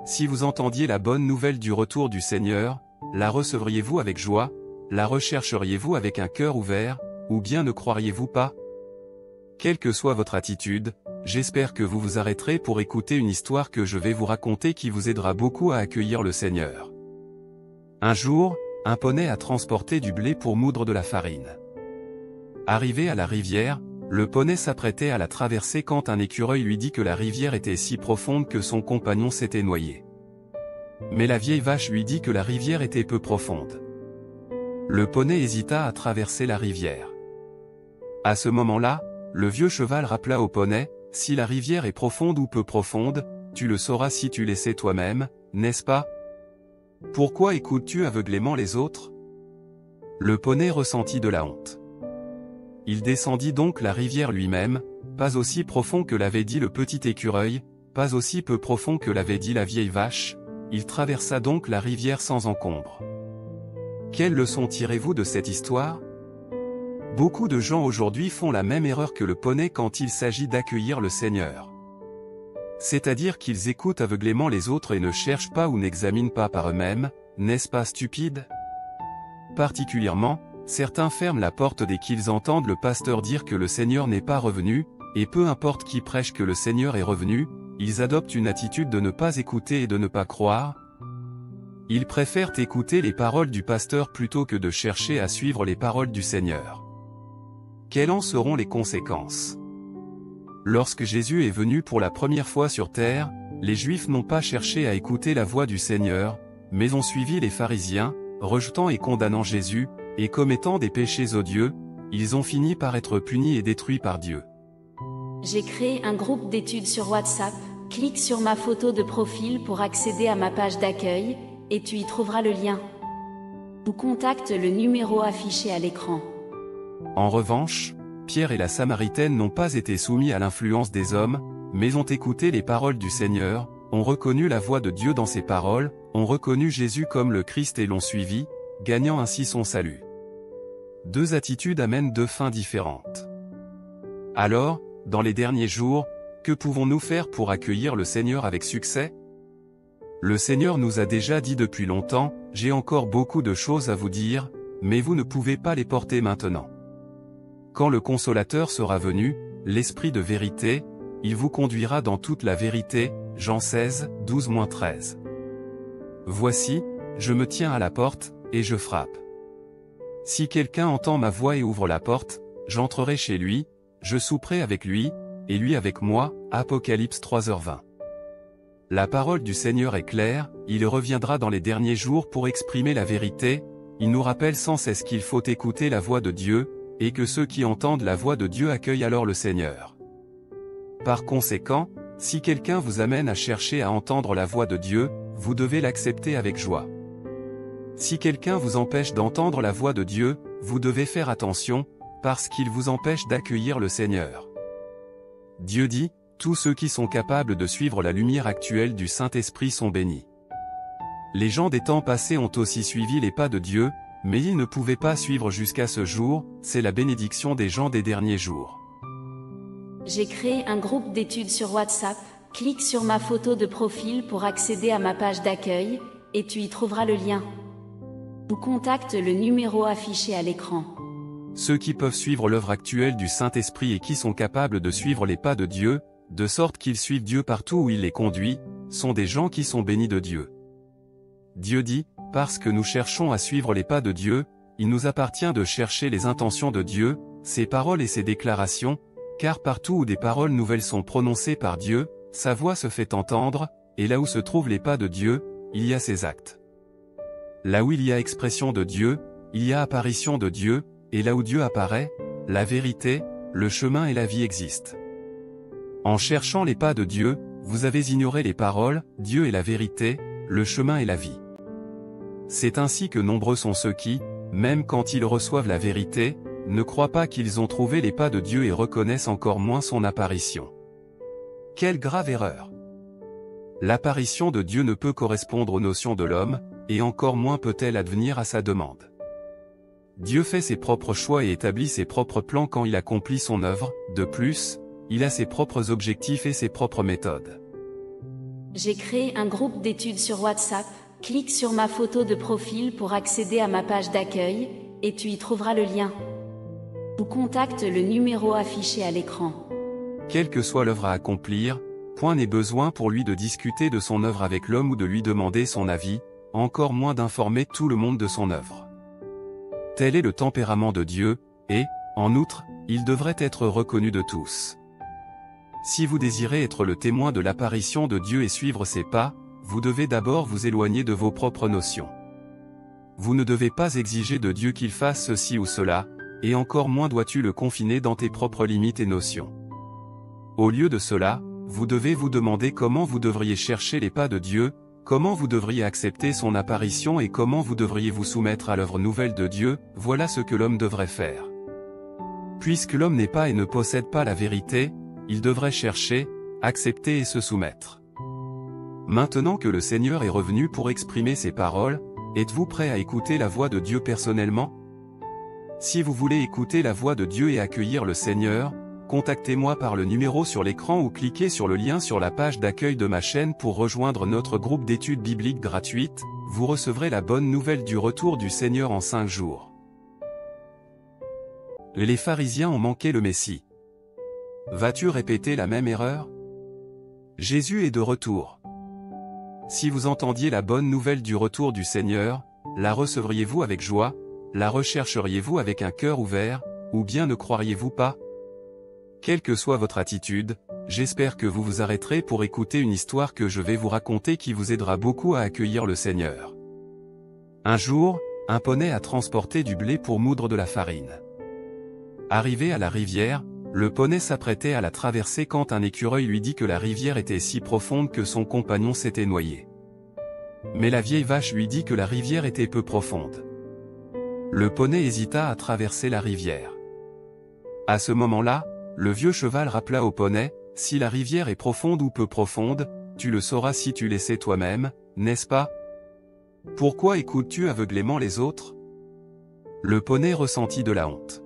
si vous entendiez la bonne nouvelle du retour du Seigneur, la recevriez-vous avec joie, la rechercheriez-vous avec un cœur ouvert, ou bien ne croiriez-vous pas? Quelle que soit votre attitude, j'espère que vous vous arrêterez pour écouter une histoire que je vais vous raconter qui vous aidera beaucoup à accueillir le Seigneur. Un jour, un poney a transporté du blé pour moudre de la farine. Arrivé à la rivière, le poney s'apprêtait à la traverser quand un écureuil lui dit que la rivière était si profonde que son compagnon s'était noyé. Mais la vieille vache lui dit que la rivière était peu profonde. Le poney hésita à traverser la rivière. À ce moment-là, le vieux cheval rappela au poney, « Si la rivière est profonde ou peu profonde, tu le sauras si tu l'essaies toi-même, n'est-ce pas? Pourquoi écoutes-tu aveuglément les autres ?» Le poney ressentit de la honte. Il descendit donc la rivière lui-même, pas aussi profond que l'avait dit le petit écureuil, pas aussi peu profond que l'avait dit la vieille vache, il traversa donc la rivière sans encombre. Quelle leçon tirez-vous de cette histoire? Beaucoup de gens aujourd'hui font la même erreur que le poney quand il s'agit d'accueillir le Seigneur. C'est-à-dire qu'ils écoutent aveuglément les autres et ne cherchent pas ou n'examinent pas par eux-mêmes, n'est-ce pas stupide? Particulièrement, certains ferment la porte dès qu'ils entendent le pasteur dire que le Seigneur n'est pas revenu, et peu importe qui prêche que le Seigneur est revenu, ils adoptent une attitude de ne pas écouter et de ne pas croire. Ils préfèrent écouter les paroles du pasteur plutôt que de chercher à suivre les paroles du Seigneur. Quelles en seront les conséquences? Lorsque Jésus est venu pour la première fois sur terre, les Juifs n'ont pas cherché à écouter la voix du Seigneur, mais ont suivi les pharisiens, rejetant et condamnant Jésus, et commettant des péchés odieux, ils ont fini par être punis et détruits par Dieu. J'ai créé un groupe d'études sur WhatsApp, clique sur ma photo de profil pour accéder à ma page d'accueil, et tu y trouveras le lien. Ou contacte le numéro affiché à l'écran. En revanche, Pierre et la Samaritaine n'ont pas été soumis à l'influence des hommes, mais ont écouté les paroles du Seigneur, ont reconnu la voix de Dieu dans ses paroles, ont reconnu Jésus comme le Christ et l'ont suivi, gagnant ainsi son salut. Deux attitudes amènent deux fins différentes. Alors, dans les derniers jours, que pouvons-nous faire pour accueillir le Seigneur avec succès? Le Seigneur nous a déjà dit depuis longtemps, « J'ai encore beaucoup de choses à vous dire, mais vous ne pouvez pas les porter maintenant. » Quand le Consolateur sera venu, l'Esprit de vérité, il vous conduira dans toute la vérité, Jean 16, 12-13. Voici, je me tiens à la porte, et je frappe. Si quelqu'un entend ma voix et ouvre la porte, j'entrerai chez lui, je souperai avec lui, et lui avec moi, Apocalypse 3h20. La parole du Seigneur est claire, il reviendra dans les derniers jours pour exprimer la vérité, il nous rappelle sans cesse qu'il faut écouter la voix de Dieu, et que ceux qui entendent la voix de Dieu accueillent alors le Seigneur. Par conséquent, si quelqu'un vous amène à chercher à entendre la voix de Dieu, vous devez l'accepter avec joie. Si quelqu'un vous empêche d'entendre la voix de Dieu, vous devez faire attention, parce qu'il vous empêche d'accueillir le Seigneur. Dieu dit, « Tous ceux qui sont capables de suivre la lumière actuelle du Saint-Esprit sont bénis. » Les gens des temps passés ont aussi suivi les pas de Dieu, mais ils ne pouvaient pas suivre jusqu'à ce jour, c'est la bénédiction des gens des derniers jours. J'ai créé un groupe d'études sur WhatsApp, clique sur ma photo de profil pour accéder à ma page d'accueil, et tu y trouveras le lien. Ou contacte le numéro affiché à l'écran. Ceux qui peuvent suivre l'œuvre actuelle du Saint-Esprit et qui sont capables de suivre les pas de Dieu, de sorte qu'ils suivent Dieu partout où il les conduit, sont des gens qui sont bénis de Dieu. Dieu dit, parce que nous cherchons à suivre les pas de Dieu, il nous appartient de chercher les intentions de Dieu, ses paroles et ses déclarations, car partout où des paroles nouvelles sont prononcées par Dieu, sa voix se fait entendre, et là où se trouvent les pas de Dieu, il y a ses actes. Là où il y a expression de Dieu, il y a apparition de Dieu, et là où Dieu apparaît, la vérité, le chemin et la vie existent. En cherchant les pas de Dieu, vous avez ignoré les paroles, Dieu est la vérité, le chemin et la vie. C'est ainsi que nombreux sont ceux qui, même quand ils reçoivent la vérité, ne croient pas qu'ils ont trouvé les pas de Dieu et reconnaissent encore moins son apparition. Quelle grave erreur! L'apparition de Dieu ne peut correspondre aux notions de l'homme, et encore moins peut-elle advenir à sa demande. Dieu fait ses propres choix et établit ses propres plans quand il accomplit son œuvre, de plus, il a ses propres objectifs et ses propres méthodes. J'ai créé un groupe d'études sur WhatsApp, clique sur ma photo de profil pour accéder à ma page d'accueil, et tu y trouveras le lien. Ou contacte le numéro affiché à l'écran. Quelle que soit l'œuvre à accomplir, point n'est besoin pour lui de discuter de son œuvre avec l'homme ou de lui demander son avis, encore moins d'informer tout le monde de son œuvre. Tel est le tempérament de Dieu, et, en outre, il devrait être reconnu de tous. Si vous désirez être le témoin de l'apparition de Dieu et suivre ses pas, vous devez d'abord vous éloigner de vos propres notions. Vous ne devez pas exiger de Dieu qu'il fasse ceci ou cela, et encore moins dois-tu le confiner dans tes propres limites et notions. Au lieu de cela, vous devez vous demander comment vous devriez chercher les pas de Dieu, comment vous devriez accepter son apparition et comment vous devriez vous soumettre à l'œuvre nouvelle de Dieu, voilà ce que l'homme devrait faire. Puisque l'homme n'est pas et ne possède pas la vérité, il devrait chercher, accepter et se soumettre. Maintenant que le Seigneur est revenu pour exprimer ses paroles, êtes-vous prêt à écouter la voix de Dieu personnellement? Si vous voulez écouter la voix de Dieu et accueillir le Seigneur, contactez-moi par le numéro sur l'écran ou cliquez sur le lien sur la page d'accueil de ma chaîne pour rejoindre notre groupe d'études bibliques gratuites, vous recevrez la bonne nouvelle du retour du Seigneur en 5 jours. Les pharisiens ont manqué le Messie. Vas-tu répéter la même erreur? Jésus est de retour. Si vous entendiez la bonne nouvelle du retour du Seigneur, la recevriez-vous avec joie, la rechercheriez-vous avec un cœur ouvert, ou bien ne croiriez-vous pas? Quelle que soit votre attitude, j'espère que vous vous arrêterez pour écouter une histoire que je vais vous raconter qui vous aidera beaucoup à accueillir le Seigneur. Un jour, un poney a transporté du blé pour moudre de la farine. Arrivé à la rivière, le poney s'apprêtait à la traverser quand un écureuil lui dit que la rivière était si profonde que son compagnon s'était noyé. Mais la vieille vache lui dit que la rivière était peu profonde. Le poney hésita à traverser la rivière. À ce moment-là, le vieux cheval rappela au poney, « Si la rivière est profonde ou peu profonde, tu le sauras si tu l'essaies toi-même, n'est-ce pas? Pourquoi écoutes-tu aveuglément les autres ?» Le poney ressentit de la honte.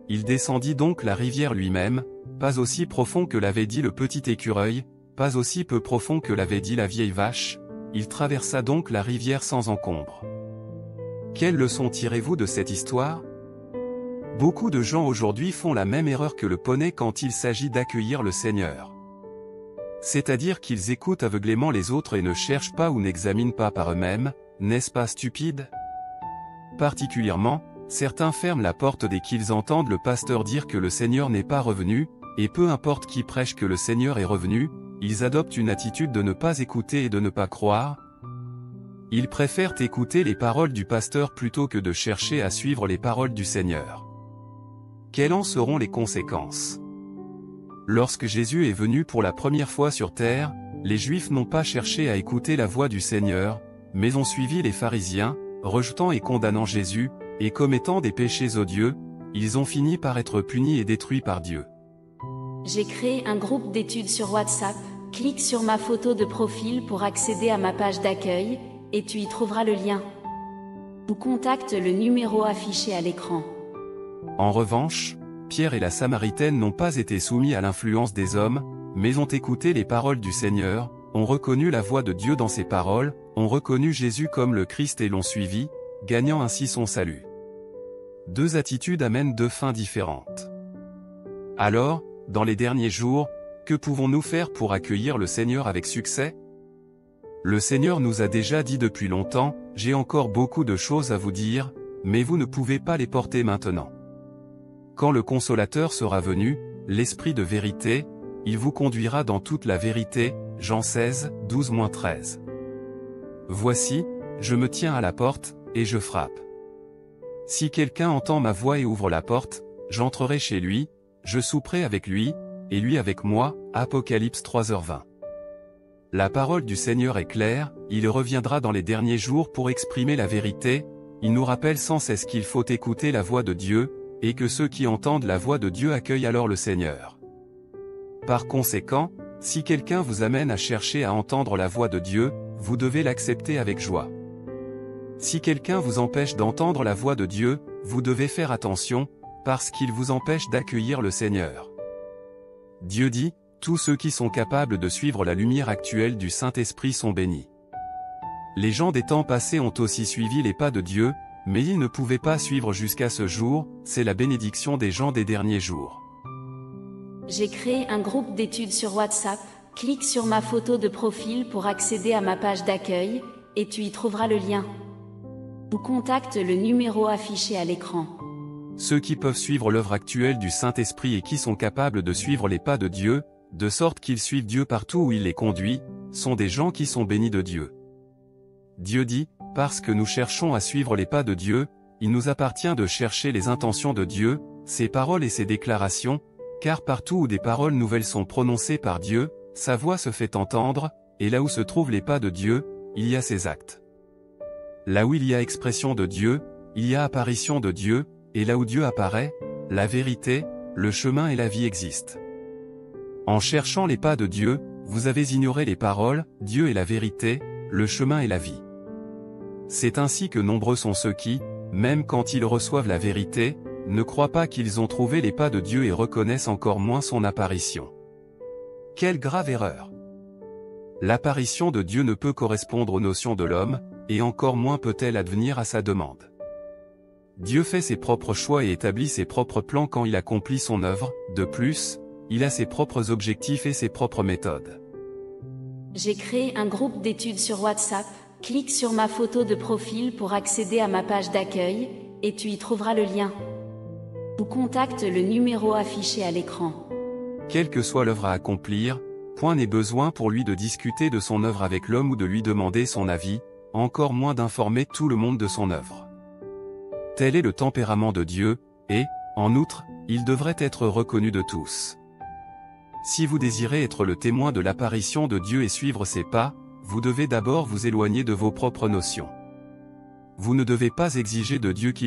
Il descendit donc la rivière lui-même, pas aussi profond que l'avait dit le petit écureuil, pas aussi peu profond que l'avait dit la vieille vache, il traversa donc la rivière sans encombre. Quelle leçon tirez-vous de cette histoire? Beaucoup de gens aujourd'hui font la même erreur que le poney quand il s'agit d'accueillir le Seigneur. C'est-à-dire qu'ils écoutent aveuglément les autres et ne cherchent pas ou n'examinent pas par eux-mêmes, n'est-ce pas stupide? Particulièrement, certains ferment la porte dès qu'ils entendent le pasteur dire que le Seigneur n'est pas revenu, et peu importe qui prêche que le Seigneur est revenu, ils adoptent une attitude de ne pas écouter et de ne pas croire. Ils préfèrent écouter les paroles du pasteur plutôt que de chercher à suivre les paroles du Seigneur. Quelles en seront les conséquences? Lorsque Jésus est venu pour la première fois sur terre, les Juifs n'ont pas cherché à écouter la voix du Seigneur, mais ont suivi les pharisiens, rejetant et condamnant Jésus, et commettant des péchés odieux, ils ont fini par être punis et détruits par Dieu. J'ai créé un groupe d'études sur WhatsApp, clique sur ma photo de profil pour accéder à ma page d'accueil, et tu y trouveras le lien. Ou contacte le numéro affiché à l'écran. En revanche, Pierre et la Samaritaine n'ont pas été soumis à l'influence des hommes, mais ont écouté les paroles du Seigneur, ont reconnu la voix de Dieu dans ses paroles, ont reconnu Jésus comme le Christ et l'ont suivi, gagnant ainsi son salut. Deux attitudes amènent deux fins différentes. Alors, dans les derniers jours, que pouvons-nous faire pour accueillir le Seigneur avec succès? Le Seigneur nous a déjà dit depuis longtemps, « J'ai encore beaucoup de choses à vous dire, mais vous ne pouvez pas les porter maintenant. » Quand le Consolateur sera venu, l'Esprit de vérité, il vous conduira dans toute la vérité, Jean 16, 12-13. Voici, je me tiens à la porte, et je frappe. Si quelqu'un entend ma voix et ouvre la porte, j'entrerai chez lui, je souperai avec lui, et lui avec moi, Apocalypse 3h20. La parole du Seigneur est claire, il reviendra dans les derniers jours pour exprimer la vérité, il nous rappelle sans cesse qu'il faut écouter la voix de Dieu, et que ceux qui entendent la voix de Dieu accueillent alors le Seigneur. Par conséquent, si quelqu'un vous amène à chercher à entendre la voix de Dieu, vous devez l'accepter avec joie. Si quelqu'un vous empêche d'entendre la voix de Dieu, vous devez faire attention, parce qu'il vous empêche d'accueillir le Seigneur. Dieu dit, « Tous ceux qui sont capables de suivre la lumière actuelle du Saint-Esprit sont bénis. Les gens des temps passés ont aussi suivi les pas de Dieu, mais ils ne pouvaient pas suivre jusqu'à ce jour, c'est la bénédiction des gens des derniers jours. J'ai créé un groupe d'études sur WhatsApp, clique sur ma photo de profil pour accéder à ma page d'accueil, et tu y trouveras le lien. Ou contacte le numéro affiché à l'écran. Ceux qui peuvent suivre l'œuvre actuelle du Saint-Esprit et qui sont capables de suivre les pas de Dieu, de sorte qu'ils suivent Dieu partout où il les conduit, sont des gens qui sont bénis de Dieu. Dieu dit, parce que nous cherchons à suivre les pas de Dieu, il nous appartient de chercher les intentions de Dieu, ses paroles et ses déclarations, car partout où des paroles nouvelles sont prononcées par Dieu, sa voix se fait entendre, et là où se trouvent les pas de Dieu, il y a ses actes. Là où il y a expression de Dieu, il y a apparition de Dieu, et là où Dieu apparaît, la vérité, le chemin et la vie existent. En cherchant les pas de Dieu, vous avez ignoré les paroles, Dieu est la vérité, le chemin et la vie. C'est ainsi que nombreux sont ceux qui, même quand ils reçoivent la vérité, ne croient pas qu'ils ont trouvé les pas de Dieu et reconnaissent encore moins son apparition. Quelle grave erreur! L'apparition de Dieu ne peut correspondre aux notions de l'homme, et encore moins peut-elle advenir à sa demande. Dieu fait ses propres choix et établit ses propres plans quand il accomplit son œuvre, de plus, il a ses propres objectifs et ses propres méthodes. J'ai créé un groupe d'études sur WhatsApp, clique sur ma photo de profil pour accéder à ma page d'accueil, et tu y trouveras le lien. Ou contacte le numéro affiché à l'écran. Quelle que soit l'œuvre à accomplir, point n'est besoin pour lui de discuter de son œuvre avec l'homme ou de lui demander son avis, encore moins d'informer tout le monde de son œuvre. Tel est le tempérament de Dieu, et, en outre, il devrait être reconnu de tous. Si vous désirez être le témoin de l'apparition de Dieu et suivre ses pas, vous devez d'abord vous éloigner de vos propres notions. Vous ne devez pas exiger de Dieu qu'il